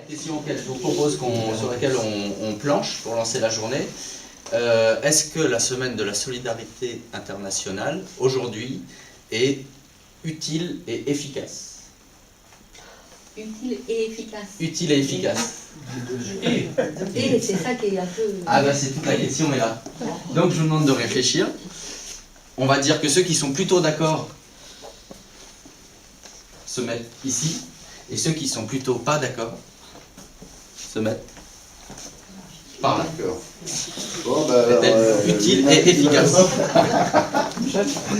question auquel je vous propose sur laquelle on planche pour lancer la journée. Est-ce que la semaine de la solidarité internationale, aujourd'hui, est utile et efficace? Utile et efficace. Utile et efficace. Et c'est ça qui est un peu... Ah bah c'est toute la question est là. Donc je vous demande de réfléchir. On va dire que ceux qui sont plutôt d'accord se mettent ici, et ceux qui sont plutôt pas d'accord se mettent par là. Bon, bah, Est-elle utile et efficace? On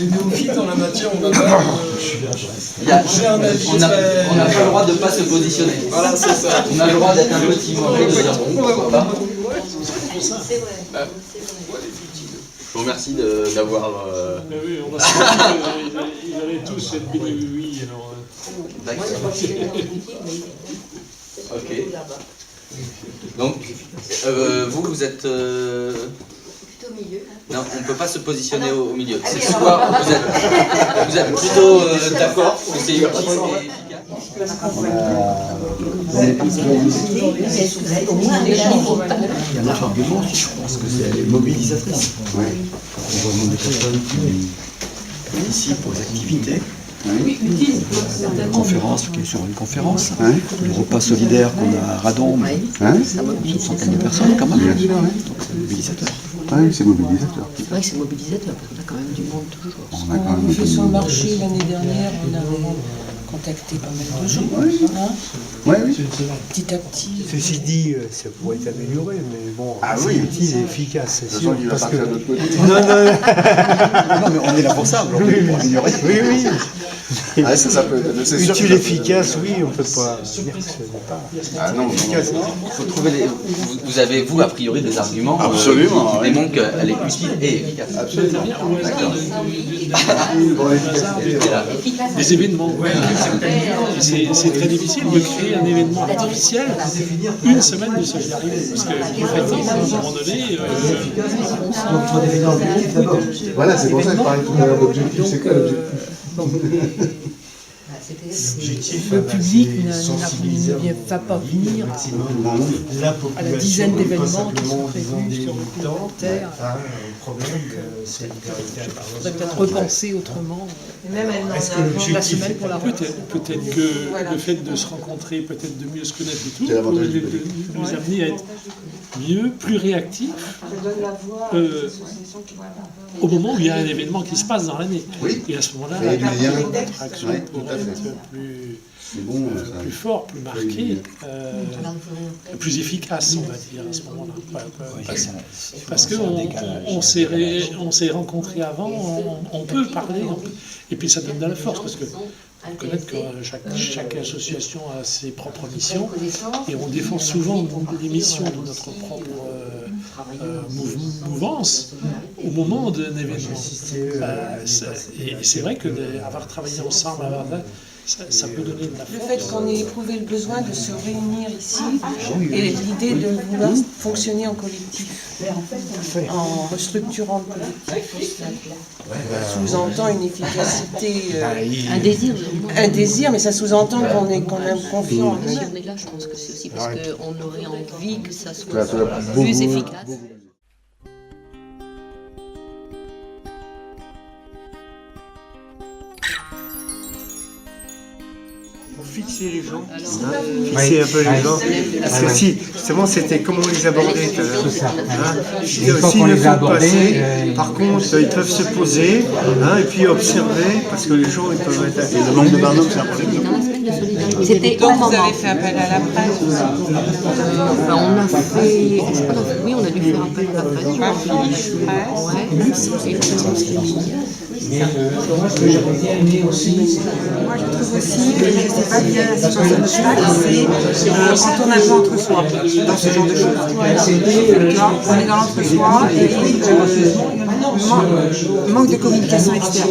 est néophyte en la matière, on va pas... On n'a pas le droit de ne pas se positionner. Voilà, c'est ça. On a le droit d'être un peu timoré, de dire bon, pourquoi pas. C'est vrai. Je vous remercie d'avoir... Mais oui, on va se dire qu'ils allaient tous être bénis, oui, alors... Moi, je crois que c'est utile, mais... Ok. Donc, vous êtes... Plutôt au milieu. Non, on ne peut pas se positionner au milieu. C'est soit vous êtes plutôt d'accord que c'est utile et efficace. il y a un autre argument aussi, je pense que c'est mobilisatrice. Oui. On voit des personnes qui participent aux activités. Oui, utile. Conférence, qui est sur une conférence. Le repas solidaire qu'on a à Radon, une centaine de personnes quand même. Donc c'est mobilisateur. Oui, c'est mobilisateur. C'est vrai que c'est mobilisateur, parce qu'on a quand même du monde toujours. On a quand même On fait son marché l'année dernière, on a contacté pas mal de gens. Hein, Oui, oui. petit à petit. Ceci dit, ça pourrait être amélioré, mais bon, Ah c'est oui. utile et efficace, c'est De toute sûr. façon, il va Parce que... partir de l'autre côté. Non mais on est là pour ça, pour améliorer. Oui. Ah, ça peut être... c'est sûr que Utile, ça peut- efficace, oui, on ne peut pas dire que ce n'est pas Ah non, non, efficace. Faut trouver vous avez, vous, a priori, des arguments Absolument, qui oui. démontrent qu'elle est utile et efficace. Absolument. D'accord. Des événements. C'est très difficile de créer un événement artificiel une semaine de solidarité. Parce que, concrètement, à un moment donné, Voilà, c'est pour ça que je parlais tout à l'heure d'objectif. C'est quoi l'objectif? Le public ne va pas venir à la dizaine d'événements qui sont prévus sur le plan terre. Il faudrait peut-être repenser autrement la semaine pour la rentrée. peut-être que le fait de se rencontrer, peut-être de mieux se connaître et tout, C'est l'avantage peut du public. nous amener à être mieux, plus réactifs au moment où il y a un événement qui se passe dans l'année. Oui. Et à ce moment-là, Créer du lien. l'interaction Oui, pourrait tout à fait. être plus... C'est bon, ça. plus fort, plus marqué, plus efficace, on va dire, à ce moment-là. Parce qu'on s'est rencontrés avant, on peut parler, et puis ça donne de la force, parce que faut connaître que chaque association a ses propres missions, et on défend souvent les missions de notre propre mouvance au moment d'un événement. Et c'est vrai que d'avoir travaillé ensemble, ça peut donner de la Le force. fait qu'on ait éprouvé le besoin de se réunir ici et l'idée de vouloir fonctionner en collectif, en restructurant le collectif, sous-entend une efficacité, Un désir. un désir, mais ça sous-entend qu'on est quand même confiant. Si on est là, je pense que c'est aussi parce qu'on aurait envie que ça soit Ça soit plus efficace. Pour fixer les gens, fixer un peu les gens. Parce que si, justement, c'était comment on les abordait tout à l'heure. S'il ne faut passer, par contre, ils peuvent se poser et puis observer, parce que les gens ils peuvent être... Et le manque de barnum, c'est un problème. C'était au moment. Vous avez fait appel à la presse aussi. On a fait, oui, on a dû faire appel à la presse. Affiche, presse. Ouais. Et Moi, ce que j'aurais bien aimé aussi, moi je trouve aussi que je ne sais pas bien la situation de chaque, c'est quand on a besoin entre soi dans ce genre de choses. On est dans l'entre-soi et manque de communication externe.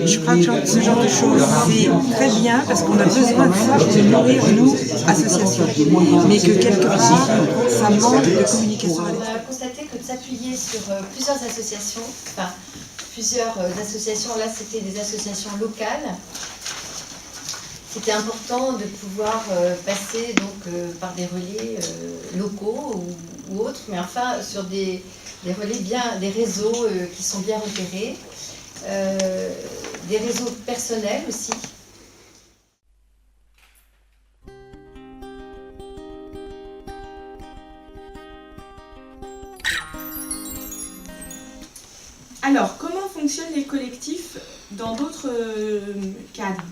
Je crois que ce genre de choses c'est très bien parce qu'on a besoin de ça pour nous nourrir, nous, associations. Mais que quelque part, ça manque de communication à l'extérieur. On a constaté que de s'appuyer sur plusieurs associations, là c'était des associations locales, c'était important de pouvoir passer donc, par des relais locaux ou autres, mais enfin sur des relais des réseaux qui sont bien repérés, des réseaux personnels aussi. Alors, comment fonctionnent les collectifs dans d'autres cadres?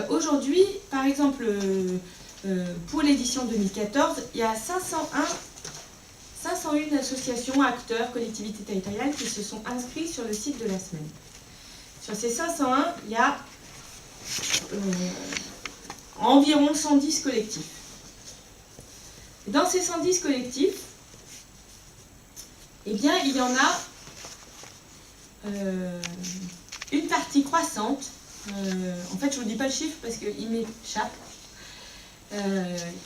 Aujourd'hui, par exemple, pour l'édition 2014, il y a 501 associations, acteurs, collectivités territoriales qui se sont inscrits sur le site de la semaine. Sur ces 501, il y a environ 110 collectifs. Dans ces 110 collectifs, eh bien, il y en a une partie croissante, en fait je ne vous dis pas le chiffre parce qu'il m'échappe,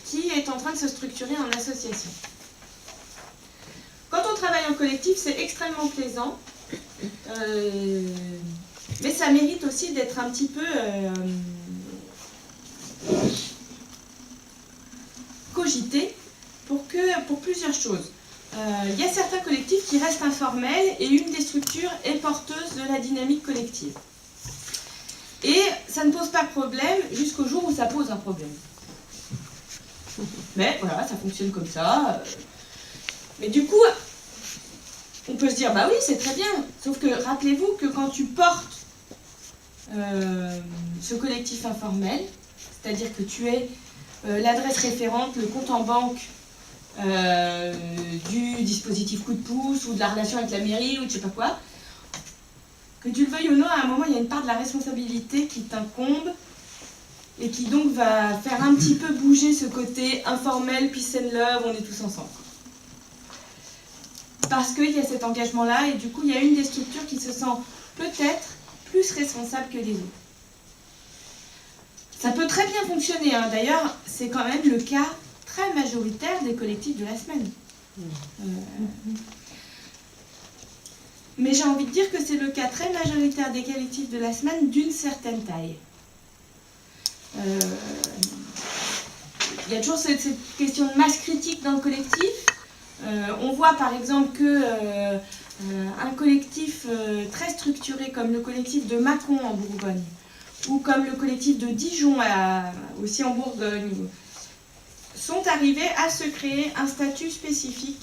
qui est en train de se structurer en association. Quand on travaille en collectif, c'est extrêmement plaisant, mais ça mérite aussi d'être un petit peu cogité pour plusieurs choses. Il y a certains collectifs qui restent informels et une des structures est porteuse de la dynamique collective. Et ça ne pose pas de problème jusqu'au jour où ça pose un problème. Mais voilà, ça fonctionne comme ça. Mais du coup, on peut se dire, bah oui, c'est très bien. Sauf que rappelez-vous que quand tu portes ce collectif informel, c'est-à-dire que tu es l'adresse référente, le compte en banque, du dispositif coup de pouce ou de la relation avec la mairie ou je sais pas quoi, que tu le veuilles ou non, à un moment il y a une part de la responsabilité qui t'incombe et qui donc va faire un petit peu bouger ce côté informel, peace and love, on est tous ensemble. Parce qu'il y a cet engagement-là et du coup il y a une des structures qui se sent peut-être plus responsable que les autres. Ça peut très bien fonctionner, hein. D'ailleurs c'est quand même le cas très majoritaire des collectifs de la semaine. Mais j'ai envie de dire que c'est le cas très majoritaire des collectifs de la semaine d'une certaine taille. Il y a toujours cette question de masse critique dans le collectif. On voit par exemple que un collectif très structuré comme le collectif de Mâcon en Bourgogne ou comme le collectif de Dijon aussi en Bourgogne sont arrivés à se créer un statut spécifique,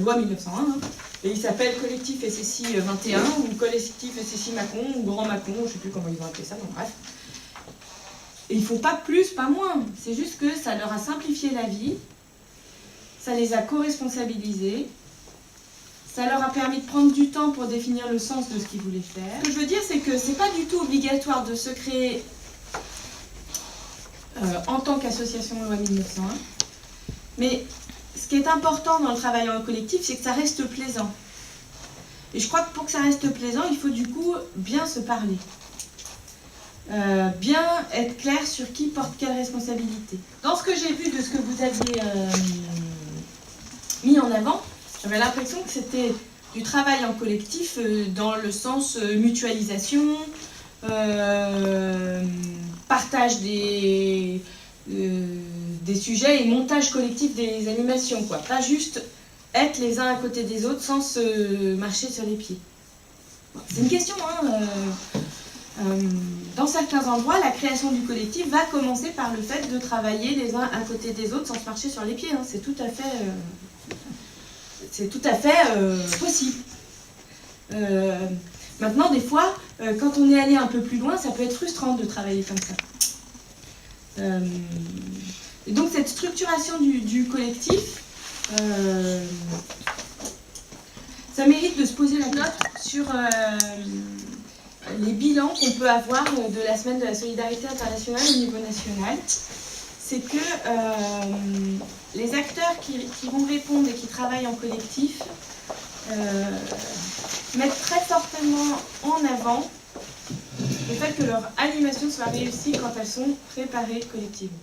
loi 1901, hein, et il s'appelle collectif SSI 21 ou collectif SSI Mâcon ou Grand Mâcon, je ne sais plus comment ils ont appelé ça, donc bref. Et il ne faut pas plus, pas moins, c'est juste que ça leur a simplifié la vie, ça les a co-responsabilisés, ça leur a permis de prendre du temps pour définir le sens de ce qu'ils voulaient faire. Ce que je veux dire, c'est que ce n'est pas du tout obligatoire de se créer en tant qu'association loi 1901, mais ce qui est important dans le travail en collectif, c'est que ça reste plaisant. Et je crois que pour que ça reste plaisant, il faut du coup bien se parler. Bien être clair sur qui porte quelle responsabilité. Dans ce que j'ai vu de ce que vous aviez mis en avant, j'avais l'impression que c'était du travail en collectif dans le sens mutualisation, partage des sujets et montage collectif des animations, quoi. Pas juste être les uns à côté des autres sans se marcher sur les pieds. C'est une question, hein. Dans certains endroits, la création du collectif va commencer par le fait de travailler les uns à côté des autres sans se marcher sur les pieds, hein. C'est tout à fait possible. Maintenant, des fois, quand on est allé un peu plus loin, ça peut être frustrant de travailler comme ça. Et donc cette structuration du collectif, ça mérite de se poser la note sur les bilans qu'on peut avoir de la semaine de la solidarité internationale au niveau national. C'est que les acteurs qui vont répondre et qui travaillent en collectif mettent très fortement en avant le fait que leur animation soit réussie quand elles sont préparées collectivement.